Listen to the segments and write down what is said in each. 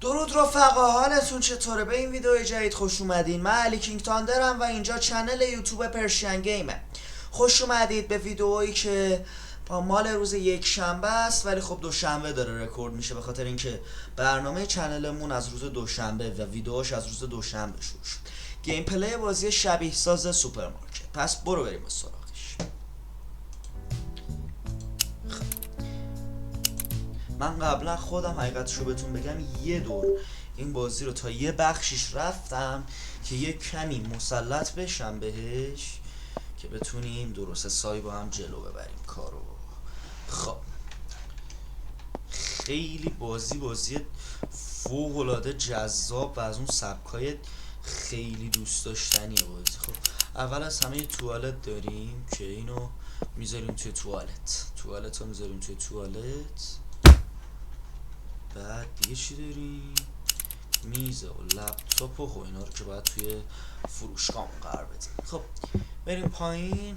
درود رفقا، حالتون چطوره؟ به این ویدیو جدید خوش اومدین. من علی کینگ تاندرم و اینجا چنل یوتیوب پرشین گیمه. خوش اومدید به ویدیویی که مال روز یک شنبه است، ولی خب دوشنبه داره رکورد میشه به خاطر اینکه برنامه چنلمون از روز دوشنبه و ویدیوش از روز دوشنبه شروع شد. گیم پلی بازی شبیه ساز سوپرمارکت. پس برو بریم به سراغش. من قبلا خودم حقیقتشو بهتون بگم یه دور این بازی رو تا یه بخشیش رفتم که یه کمی مسلط بشم بهش که بتونیم درست سای با هم جلو ببریم کارو. خب خیلی بازی فوق‌العاده جذاب و از اون سبکای خیلی دوست داشتنیه بازی. خب اول از همه یه توالت داریم که اینو میذاریم توی توالت رو میذاریم توی توالت. بعد دیگه چی داریم؟ میز و لپتاپ و اینا رو که باید توی فروشگاه قرار بدیم. خب بریم پایین.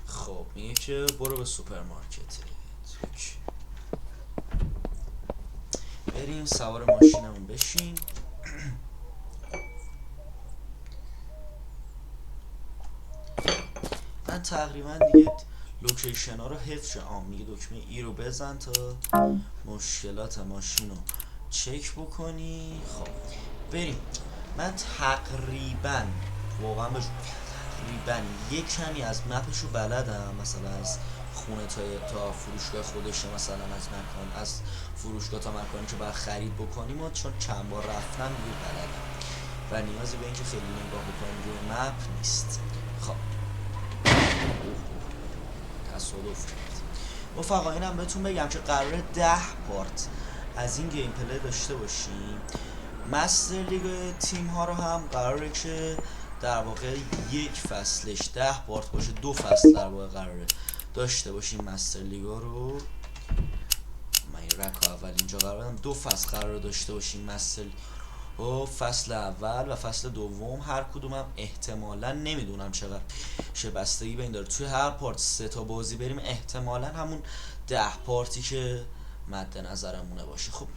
خب میگه که برو به سوپرمارکت. بریم سوار ماشینمون بشیم. من تقریبا دیگه لوکیشن ها رو حفظ میگه دکمه ای رو بزن تا مشکلات ماشین رو چک بکنی. خب بریم. من تقریبا واقعا تقریبا یک کمی از مپش رو بلدم، مثلا از خونه تا فروشگاه خودشه، مثلا از مکان از فروشگاه تا مکانی که باید خرید بکنیم و چون چند بار رفتم دیگه بلدم و نیازی به اینکه خیلی نگاه بکنیم روی مپ نیست. خب تصادف کرد. رفقا اینم بهتون بگم که قراره 10 پارت از این گیم پلی داشته باشیم. مستر لیگ تیم ها رو هم قراره که در واقع یک فصلش 10 پارت باشه، 2 فصل در واقع قراره داشته باشیم مستر لیگا رو. من این رک اول اینجا قرار بدم 2 فصل قراره داشته باشیم مستر و فصل اول و فصل دوم هر کدومم احتمالا نمیدونم چقدر چه بستگی به این داره. توی هر پارت 3 تا بازی بریم، احتمالا همون 10 پارتی که مد نظرمونه باشه. خب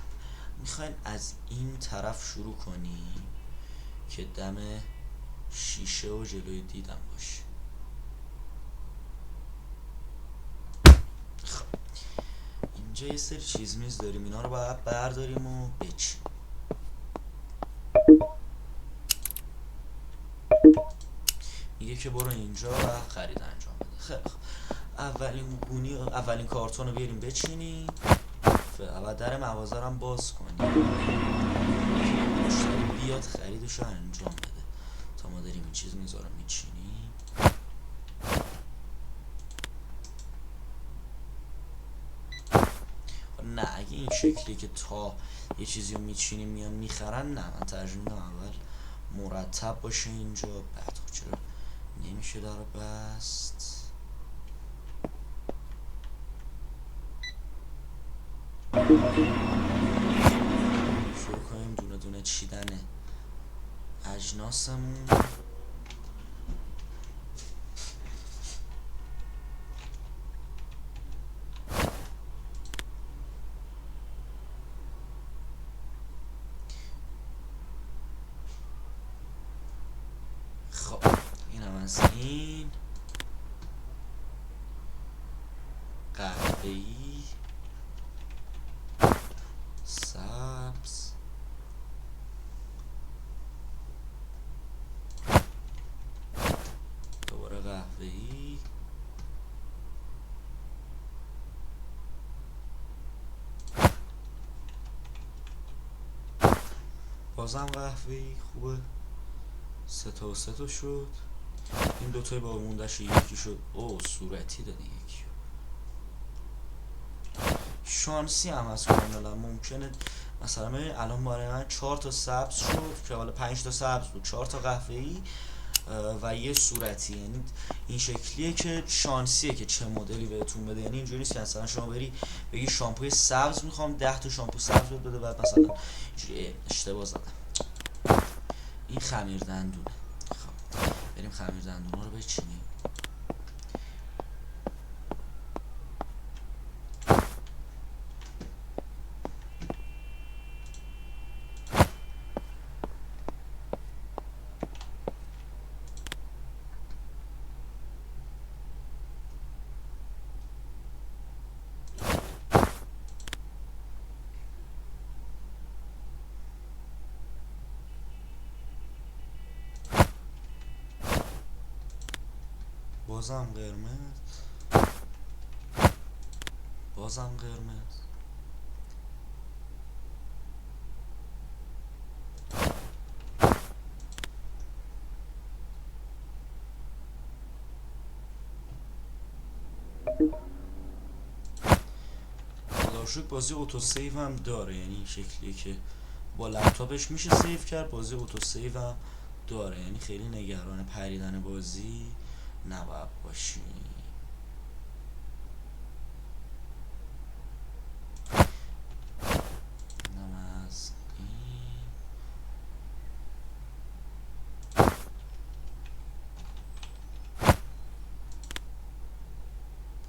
میخواین از این طرف شروع کنیم که دم شیشه و جلوی دیدم باشه. خب اینجا یه سری چیز میز داریم، اینا رو باید برداریم و بچیم. میگه که برو اینجا و خرید انجام بده. خیلی خب اولین کارتون رو بیاریم بچینیم و در مغازه رو هم باز کنیم، مشتری بیاد خریدش رو انجام بده تا ما داریم این چیز میز رو میچینیم. نه اگه این شکلی که تا یه چیزی رو میچینیم میان میخرن، نه من ترجیح میدم اول مرتب باشه اینجا. بعد چرا نمیشه داره بست. شروع کنیم دونه دونه چیدن اجناسمون. خب اینم از این قهوه‌ای، سبز، دوباره قهوه‌ای، بازم قهوه‌ای. خوبه 3 تا شد. این دوتای با موندش یکی شد. او صورتی دادی یکی. شانسی هم هست کاملا. ممکنه مثلا الان برای من 4 تا سبز شد که حالا 5 تا سبز بود، 4 تا قهوه‌ای و یه صورتی. یعنی این شکلیه که شانسیه که چه مدلی بهتون بده. یعنی اینجوری نیست که مثلا شما بگی شامپوی سبز میخوام 10 تا شامپو سبز بده بعد مثلا اینجوری اشتباه زدم. این خمیر دندونه. خب بریم خمیر دندونا رو بچینیم. بازم قرمز، بازم قرمز. خداشکر بازی اوتو سیو هم داره، یعنی این شکلیه که با لپتاپش میشه سیو کرد. بازی اوتو سیو هم داره، یعنی خیلی نگران پریدن بازی نباید باشی. اینم از این.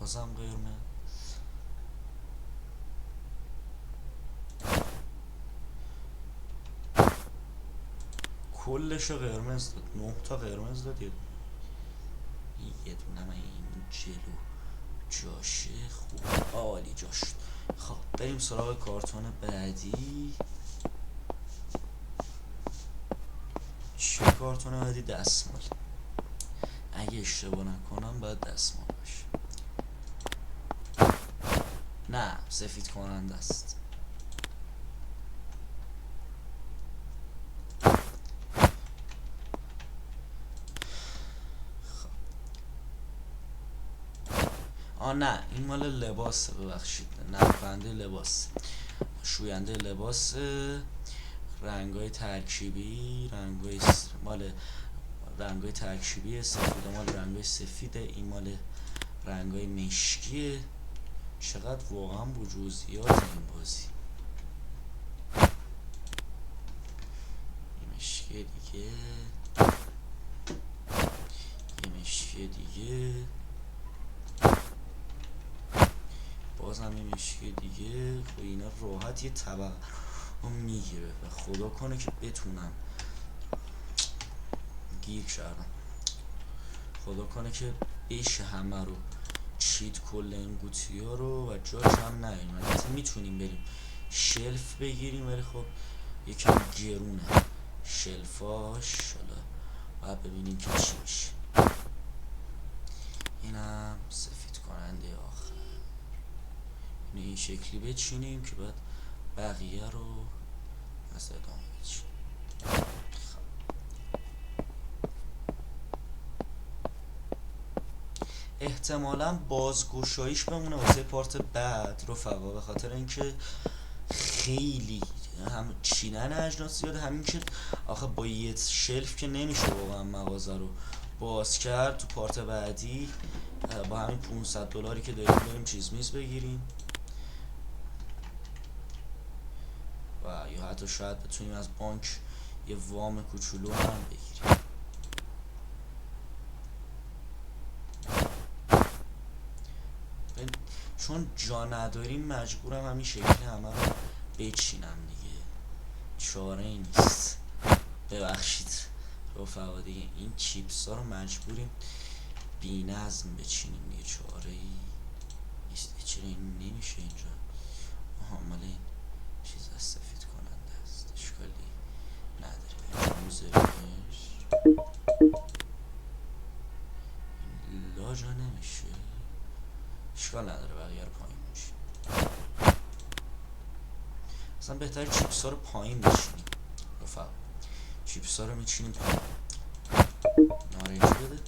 بازم قرمز. کلشو قرمز داد، 9 تا قرمز داد. یه دونه این جلو جاشه خوب، عالی جاش. خب بریم سراغ کارتون بعدی. چه کارتون بعدی؟ دستمال. اگه اشتباه نکنم باید دستمال باشه. نه، سفید کننده است. نه این مال لباسه، ببخشید، نه کننده لباس، شوینده لباس. رنگای ترکیبی، مال رنگای ترکیبی. سفید مال رنگای سفیده، این مال رنگای مشکیه. چقدر واقعا با جزئیات این بازی. یه مشکی دیگه، یه مشکی دیگه، بازم یه مشکی دیگه. خب اینا راحت یه طبقه رو میگیره و خدا کنه که بتونم، گیر کردم، خدا کنه که بشه همه رو چید کل این قوطی ها رو و جاش هم نهیم. البته میتونیم بریم شلف بگیریم، ولی خب یکم گرونه شلفاش. حالا باید ببینیم که چی میشه. اینم سفید کننده آخر. اینو این شکلی بچینیم که بعد بقیه رو از ادامه بچینیم. احتمالا بازگشاییش بمونه واسه پارت بعد رفقا، به خاطر اینکه خیلی هم چیدن اجناس زیاده، همین که آخه با یه شلف که نمیشه واقعا مغازه رو باز کرد. تو پارت بعدی با همین $500 که داریم بریم چیز میز بگیریم و یا حتی شاید بتونیم از بانک یه وام کوچولو هم بگیریم. چون جا نداریم مجبورم همین شکلی همه رو بچینم دیگه، چاره ای نیست. ببخشید رفقا دیگه، این چیپس ها رو مجبوریم بی نظم بچینیم دیگه، چاره ای نیست. چرا این نمیشه اینجا؟ مال این چیز از سفید کننده است، اشکالی نداره. اینجا میذاریمش، این لاجا نمیشه، اشکال نداره، بقیه رو پایین میشه. اصلا بهتر چیپس ها رو پایین بچینیم رفقا، چیپس ها رو میچینیم پایین. نارنجی بده.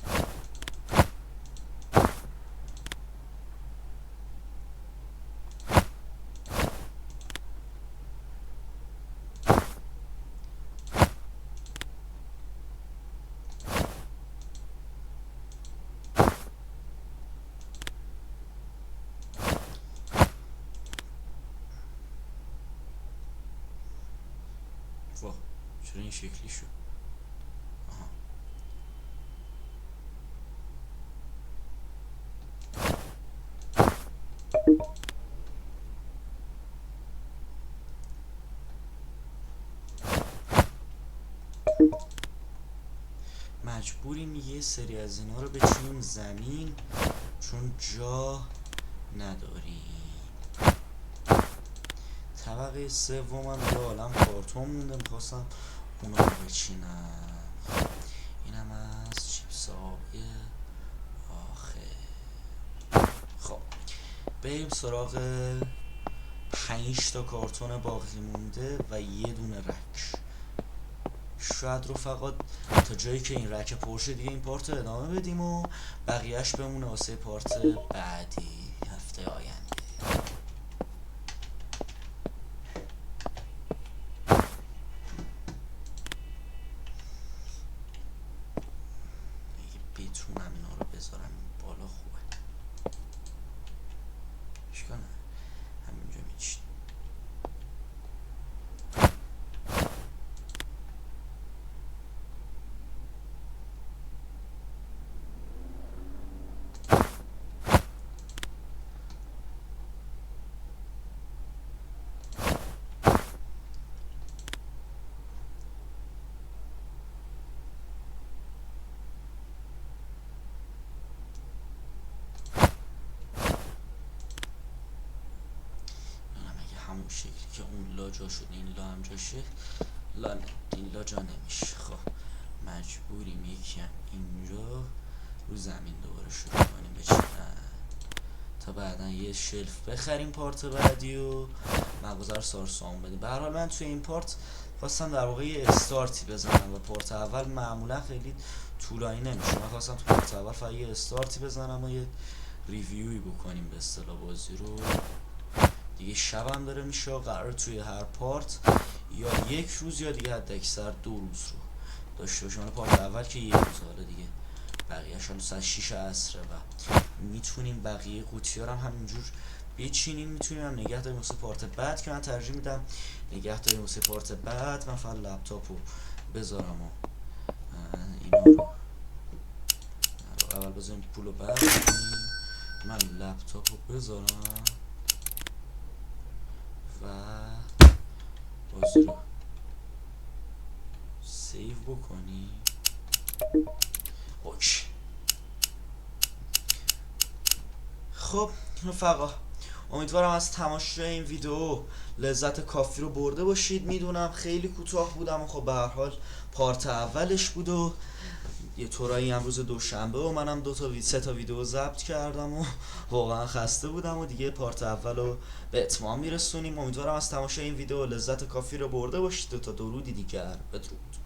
واه، چرا این شکلی شد؟ آها. مجبوریم یه سری از اینا رو بچینیم زمین چون جا نداریم. طبقه سومم یه عالم کارتون مونده، میخواستم اونا رو بچینم. اینم از چیپس آبی بریم سراغ 5 تا کارتون باقی مونده و یه دونه رک. شاید رفقا تا جایی که این رک پرشه دیگه این پارت رو ادامه بدیم و بقیهش بمونه واسه پارت بعدی هفته آینده. اگه بتونم اینا رو بذارم بالا خوبه. اشکال نداره همینجا میچینیم. همون شکلی که اون لا جا شد این لا هم جاشه، لا نه این لا جا نمیشه. خب مجبوریم یکم اینجا رو زمین دوباره شروع کنیم بچینن تا بعدا یه شلف بخریم پارت بعدی و مغازه رو سارسان بدیم. به هر حال من توی این پارت خواستم در واقع یه استارتی بزنم و پارت اول معمولا خیلی طولانی نمیشه. من خواستم تو پارت اول فقط یه استارتی بزنم و یه ریویوی بکنیم به اصطلاح بازی رو. دیگه شب هم داره میشه و قرار توی هر پارت یا یک روز یا دیگه حد اکثر 2 روز رو داشته باشیم. پارت اول که یه روز، حالا دیگه بقیه‌شون ساعت 6 عصره و میتونیم بقیه قوطی ها هم همینجور بچینیم. میتونیم هم نگه داریم واسه پارت بعد که من ترجیح میدم نگه داریم واسه پارت بعد. من فقط لپتاپ رو بذارم و اینا رو اول بذاریم پول رو بعد من لپتاپ رو بذارم و بازی رو سیو بکنی. اوکی. خب رفقا امیدوارم از تماشای این ویدیو لذت کافی رو برده باشید. میدونم خیلی کوتاه بودم و خب به هر حال پارت اولش بود و یه طورایی امروز دوشنبه و منم 3 تا ویدیو ضبط کردم و واقعا خسته بودم و دیگه پارت اول رو به اتمام میرسونیم. امیدوارم از تماشای این ویدیو لذت کافی رو برده باشید. 2 تا درودی دیگر. بدرود.